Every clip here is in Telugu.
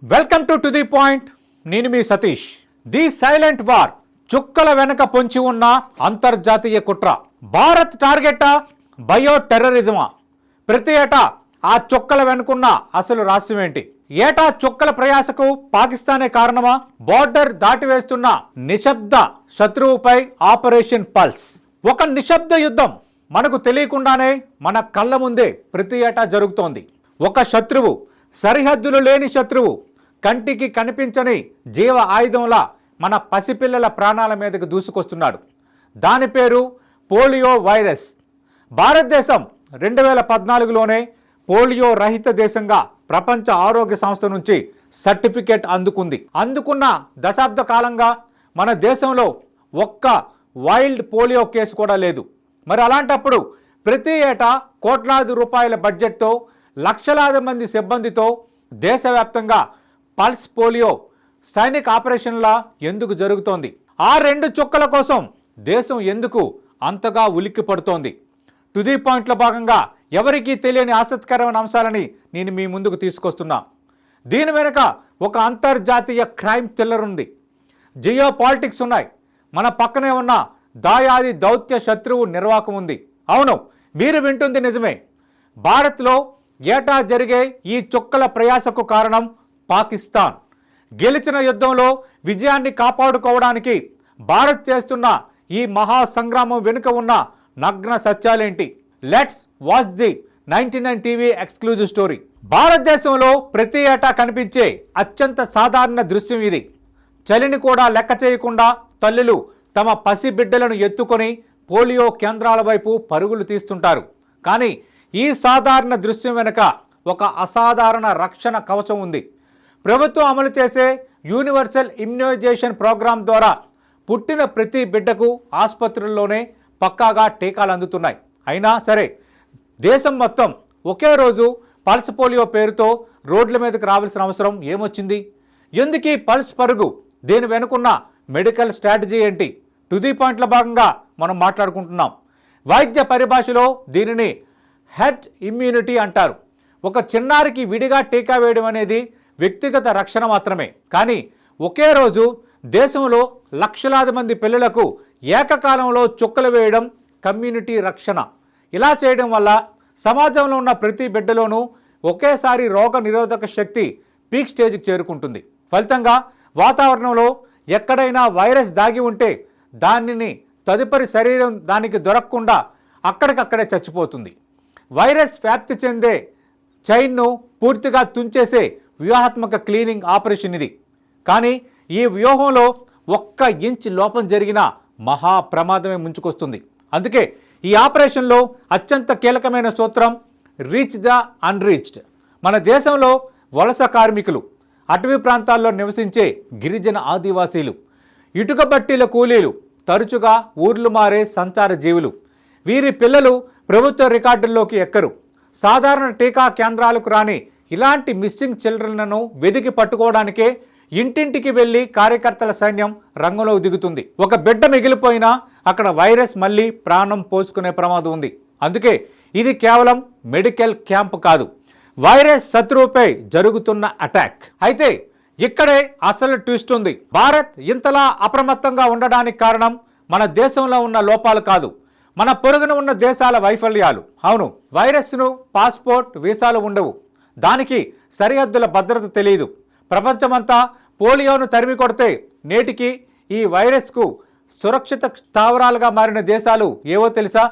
Welcome to the point. నేను మీ సతీష్. ది సైలెంట్ వార్, చుక్కల వెనక పొంచి ఉన్న అంతర్జాతీయ కుట్ర. భారత్ టార్గెటా, బయో టెర్రరిజమా? ప్రతి ఏటా ఆ చుక్కల వెనుకున్న అసలు రహస్యం ఏంటి? ఏటా చుక్కల ప్రయాసకు పాకిస్తానే కారణమా? బోర్డర్ దాటివేస్తున్న నిశ్శబ్ద శత్రువుపై ఆపరేషన్ పల్స్. ఒక నిశ్శబ్ద యుద్ధం మనకు తెలియకుండానే మన కళ్ళ ముందే ప్రతి ఏటా జరుగుతోంది. ఒక శత్రువు, సరిహద్దులు లేని శత్రువు, కంటికి కనిపించని జీవ ఆయుధంలా మన పసిపిల్లల ప్రాణాల మీదకు దూసుకొస్తున్నాడు. దాని పేరు పోలియో వైరస్. భారతదేశం 2014లోనే పోలియో రహిత దేశంగా ప్రపంచ ఆరోగ్య సంస్థ నుంచి సర్టిఫికేట్ అందుకున్న దశాబ్ద కాలంగా మన దేశంలో ఒక్క వైల్డ్ పోలియో కేసు కూడా లేదు. మరి అలాంటప్పుడు ప్రతి ఏటా కోట్లాది రూపాయల బడ్జెట్తో, లక్షలాది మంది సిబ్బందితో దేశవ్యాప్తంగా పల్స్ పోలియో సైనిక ఆపరేషన్లా ఎందుకు జరుగుతోంది? ఆ రెండు చుక్కల కోసం దేశం ఎందుకు అంతగా ఉలిక్కి పడుతోంది? టు ది పాయింట్లో భాగంగా ఎవరికీ తెలియని ఆసక్తికరమైన అంశాలని నేను మీ ముందుకు తీసుకొస్తున్నా. దీని వెనుక ఒక అంతర్జాతీయ క్రైమ్ థ్రిల్లర్ ఉంది, జియో పాలిటిక్స్ ఉన్నాయి, మన పక్కనే ఉన్న దాయాది దౌత్య శత్రువు నిర్వాకం ఉంది. అవును, మీరు వింటుంది నిజమే. భారత్లో ఏటా జరిగే ఈ చుక్కల ప్రయాసకు కారణం పాకిస్తాన్. గెలిచిన యుద్ధంలో విజయాన్ని కాపాడుకోవడానికి భారత్ చేస్తున్న ఈ మహా సంగ్రామం వెనుక ఉన్న నగ్న సత్యాలేంటి? Let's watch the 99 TV exclusive story. భారతదేశంలో ప్రతి ఏటా కనిపించే అత్యంత సాధారణ దృశ్యం ఇది. చలిని కూడా లెక్క చేయకుండా తల్లులు తమ పసి బిడ్డలను ఎత్తుకొని పోలియో కేంద్రాల వైపు పరుగులు తీస్తుంటారు. కానీ ఈ సాధారణ దృశ్యం వెనుక ఒక అసాధారణ రక్షణ కవచం ఉంది. ప్రభుత్వం అమలు చేసే యూనివర్సల్ ఇమ్యునైజేషన్ ప్రోగ్రాం ద్వారా పుట్టిన ప్రతి బిడ్డకు ఆసుపత్రుల్లోనే పక్కాగా టీకాలు అందుతున్నాయి. అయినా సరే దేశం మొత్తం ఒకే రోజు పల్స్ పోలియో పేరుతో రోడ్ల మీదకి రావాల్సిన అవసరం ఏమొచ్చింది? ఎందుకీ పల్స్ పరుగు? దీని వెనుకున్న మెడికల్ స్ట్రాటజీ ఏంటి? టు ది పాయింట్లో భాగంగా మనం మాట్లాడుకుంటున్నాం. వైద్య పరిభాషలో దీనిని హెర్డ్ ఇమ్యూనిటీ అంటారు. ఒక చిన్నారికి విడిగా టీకా వేయడం అనేది వ్యక్తిగత రక్షణ మాత్రమే. కానీ ఒకే రోజు దేశంలో లక్షలాది మంది పిల్లలకు ఏకకాలంలో చుక్కలు వేయడం కమ్యూనిటీ రక్షణ. ఇలా చేయడం వల్ల సమాజంలో ఉన్న ప్రతి బిడ్డలోనూ ఒకేసారి రోగ నిరోధక శక్తి పీక్ స్టేజ్కి చేరుకుంటుంది. ఫలితంగా వాతావరణంలో ఎక్కడైనా వైరస్ దాగి ఉంటే దానిని తదుపరి శరీరం దానికి దొరకకుండా అక్కడికక్కడే చచ్చిపోతుంది. వైరస్ వ్యాప్తి చెందే చైన్ను పూర్తిగా తుంచేసే వ్యూహాత్మక క్లీనింగ్ ఆపరేషన్ ఇది. కానీ ఈ వ్యూహంలో ఒక్క ఇంచ్ లోపం జరిగినా మహా ప్రమాదమే ముంచుకొస్తుంది. అందుకే ఈ ఆపరేషన్లో అత్యంత కీలకమైన సూత్రం రీచ్ ద అన్రీచ్డ్. మన దేశంలో వలస కార్మికులు, అటవీ ప్రాంతాల్లో నివసించే గిరిజన ఆదివాసీలు, ఇటుక బట్టీల కూలీలు, తరచుగా ఊర్లు మారే సంచార జీవులు, వీరి పిల్లలు ప్రభుత్వ రికార్డుల్లోకి ఎక్కరు. సాధారణ టీకా కేంద్రాలకు రాని ఇలాంటి మిస్సింగ్ చిల్డ్రన్లను వెదికి పట్టుకోవడానికే ఇంటింటికి వెళ్లి కార్యకర్తల సైన్యం రంగంలోకి దిగుతుంది. ఒక బిడ్డ మిగిలిపోయినా అక్కడ వైరస్ మళ్ళీ ప్రాణం పోసుకునే ప్రమాదం ఉంది. అందుకే ఇది కేవలం మెడికల్ క్యాంప్ కాదు, వైరస్ శత్రువుపై జరుగుతున్న అటాక్. అయితే ఇక్కడే అసలు ట్విస్ట్ ఉంది. భారత్ ఇంతలా అప్రమత్తంగా ఉండడానికి కారణం మన దేశంలో ఉన్న లోపాలు కాదు, మన పొరుగున ఉన్న దేశాల వైఫల్యాలు. అవును, వైరస్ను పాస్పోర్ట్, వీసాలు ఉండవు, దానికి సరిహద్దుల భద్రత తెలియదు. ప్రపంచమంతా పోలియోను తరిమి కొడితే నేటికి ఈ వైరస్కు సురక్షిత స్థావరాలుగా మారిన దేశాలు ఏవో తెలుసా?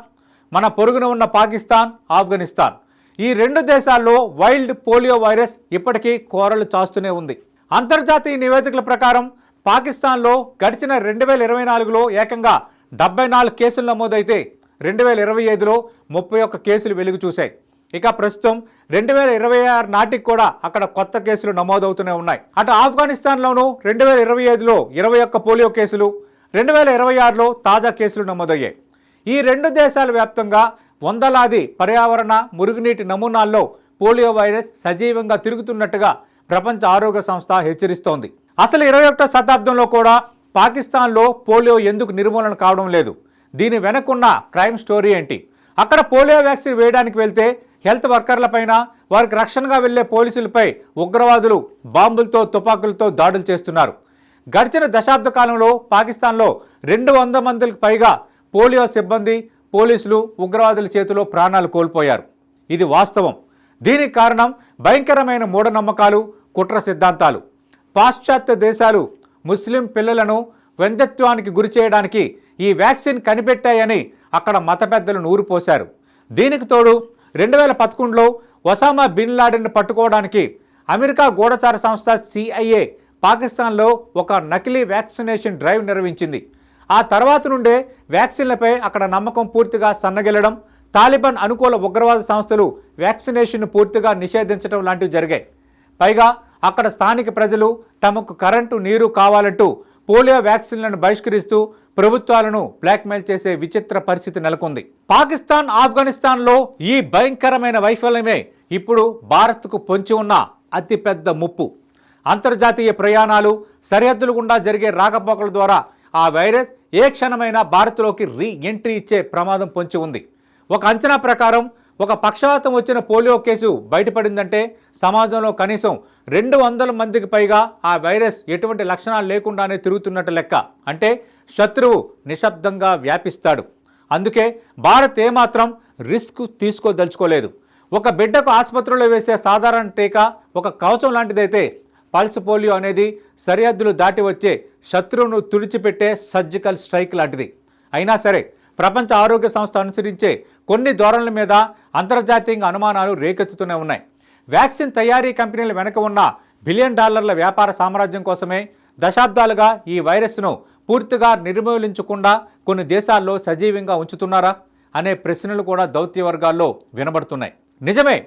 మన పొరుగున ఉన్న పాకిస్తాన్, ఆఫ్ఘనిస్తాన్. ఈ రెండు దేశాల్లో వైల్డ్ పోలియో వైరస్ ఇప్పటికీ కోరలు చాస్తూనే ఉంది. అంతర్జాతీయ నివేదికల ప్రకారం పాకిస్తాన్లో గడిచిన 2024లో ఏకంగా 74 కేసులు నమోదైతే 2025లో 31 కేసులు వెలుగు చూశాయి. ఇక ప్రస్తుతం 2026 నాటికి కూడా అక్కడ కొత్త కేసులు నమోదవుతూనే ఉన్నాయి. అటు ఆఫ్ఘనిస్తాన్లోనూ 2025లో 21 పోలియో కేసులు, 2026లో తాజా కేసులు నమోదయ్యాయి. ఈ రెండు దేశాల వ్యాప్తంగా వందలాది పర్యావరణ, మురుగునీటి నమూనాల్లో పోలియో వైరస్ సజీవంగా తిరుగుతున్నట్టుగా ప్రపంచ ఆరోగ్య సంస్థ హెచ్చరిస్తోంది. అసలు 21వ శతాబ్దంలో కూడా పాకిస్తాన్లో పోలియో ఎందుకు నిర్మూలన కావడం లేదు? దీని వెనకున్న క్రైమ్ స్టోరీ ఏంటి? అక్కడ పోలియో వ్యాక్సిన్ వేయడానికి వెళ్తే హెల్త్ వర్కర్ల పైన వారికి రక్షణగా వెళ్లే పోలీసులపై ఉగ్రవాదులు బాంబులతో తుపాకులతో దాడులు చేస్తున్నారు. గడిచిన దశాబ్ద కాలంలో పాకిస్తాన్లో 200 మందికి పైగా పోలియో సిబ్బంది, పోలీసులు ఉగ్రవాదుల చేతిలో ప్రాణాలు కోల్పోయారు. ఇది వాస్తవం. దీనికి కారణం భయంకరమైన మూఢనమ్మకాలు, కుట్ర సిద్ధాంతాలు. పాశ్చాత్య దేశాలు ముస్లిం పిల్లలను వంధ్యత్వానికి గురి చేయడానికి ఈ వ్యాక్సిన్ కనిపెట్టాయని అక్కడ మత పెద్దలు నూరిపోశారు. దీనికి తోడు 2011లో ఒసామా బిన్ లాడెన్ను పట్టుకోవడానికి అమెరికా గూఢచార సంస్థ CIA పాకిస్తాన్లో ఒక నకిలీ వ్యాక్సినేషన్ డ్రైవ్ నిర్వహించింది. ఆ తర్వాత నుండే వ్యాక్సిన్లపై అక్కడ నమ్మకం పూర్తిగా సన్నగిల్లడం, తాలిబాన్ అనుకూల ఉగ్రవాద సంస్థలు వ్యాక్సినేషన్ను పూర్తిగా నిషేధించడం లాంటివి జరిగాయి. పైగా అక్కడ స్థానిక ప్రజలు తమకు కరెంటు, నీరు కావాలంటూ పోలియో వ్యాక్సిన్లను బహిష్కరిస్తూ ప్రభుత్వాలను బ్లాక్మెయిల్ చేసే విచిత్ర పరిస్థితి నెలకొంది. పాకిస్తాన్, ఆఫ్ఘనిస్తాన్లో ఈ భయంకరమైన వైఫల్యమే ఇప్పుడు భారత్కు పొంచి ఉన్న అతిపెద్ద ముప్పు. అంతర్జాతీయ ప్రయాణాలు, సరిహద్దుల గుండా జరిగే రాకపోకల ద్వారా ఆ వైరస్ ఏ క్షణమైనా భారత్లోకి ఎంట్రీ ఇచ్చే ప్రమాదం పొంచి ఉంది. ఒక అంచనా ప్రకారం ఒక పక్షవాతం వచ్చిన పోలియో కేసు బయటపడిందంటే సమాజంలో కనీసం 200 మందికి పైగా ఆ వైరస్ ఎటువంటి లక్షణాలు లేకుండానే తిరుగుతున్నట్టు లెక్క. అంటే శత్రువు నిశ్శబ్దంగా వ్యాపిస్తాడు. అందుకే భారత్ ఏమాత్రం రిస్క్ తీసుకోదలుచుకోలేదు. ఒక బిడ్డకు ఆసుపత్రిలో వేసే సాధారణ టీకా ఒక కవచం లాంటిదైతే పల్స్ పోలియో అనేది సరిహద్దులు దాటి వచ్చే శత్రువును తుడిచిపెట్టే సర్జికల్ స్ట్రైక్ లాంటిది. అయినా సరే ప్రపంచ ఆరోగ్య సంస్థ అనుసరించే కొన్ని ధోరణుల మీద అంతర్జాతీయంగా అనుమానాలు రేకెత్తుతూనే ఉన్నాయి. వ్యాక్సిన్ తయారీ కంపెనీల వెనక ఉన్న $1 బిలియన్ వ్యాపార సామ్రాజ్యం కోసమే దశాబ్దాలుగా ఈ వైరస్ను పూర్తిగా నిర్మూలించకుండా కొన్ని దేశాల్లో సజీవంగా ఉంచుతున్నారా అనే ప్రశ్నలు కూడా దౌత్య వర్గాల్లో వినబడుతున్నాయి. నిజమే,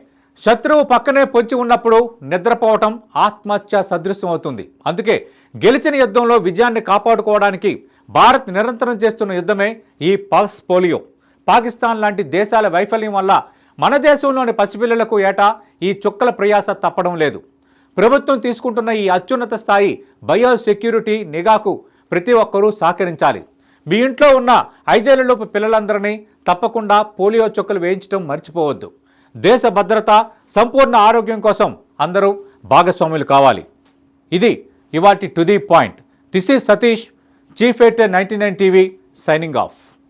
శత్రువు పక్కనే పొంచి ఉన్నప్పుడు నిద్రపోవటం ఆత్మహత్య సదృశ్యం అవుతుంది. అందుకే గెలిచిన యుద్ధంలో విజయాన్ని కాపాడుకోవడానికి భారత్ నిరంతరం చేస్తున్న యుద్ధమే ఈ పల్స్ పోలియో. పాకిస్తాన్ లాంటి దేశాల వైఫల్యం వల్ల మన దేశంలోని పసిపిల్లలకు ఏటా ఈ చుక్కల ప్రయాస తప్పడం లేదు. ప్రభుత్వం తీసుకుంటున్న ఈ అత్యున్నత స్థాయి బయోసెక్యూరిటీ నిఘాకు ప్రతి ఒక్కరూ సహకరించాలి. మీ ఇంట్లో ఉన్న 5 ఏళ్లలోపు పిల్లలందరినీ తప్పకుండా పోలియో చుక్కలు వేయించడం మర్చిపోవద్దు. దేశ భద్రత, సంపూర్ణ ఆరోగ్యం కోసం అందరూ భాగస్వాములు కావాలి. ఇది ఇవాటి to the point. This is Satish, chief editor 99 TV, signing off.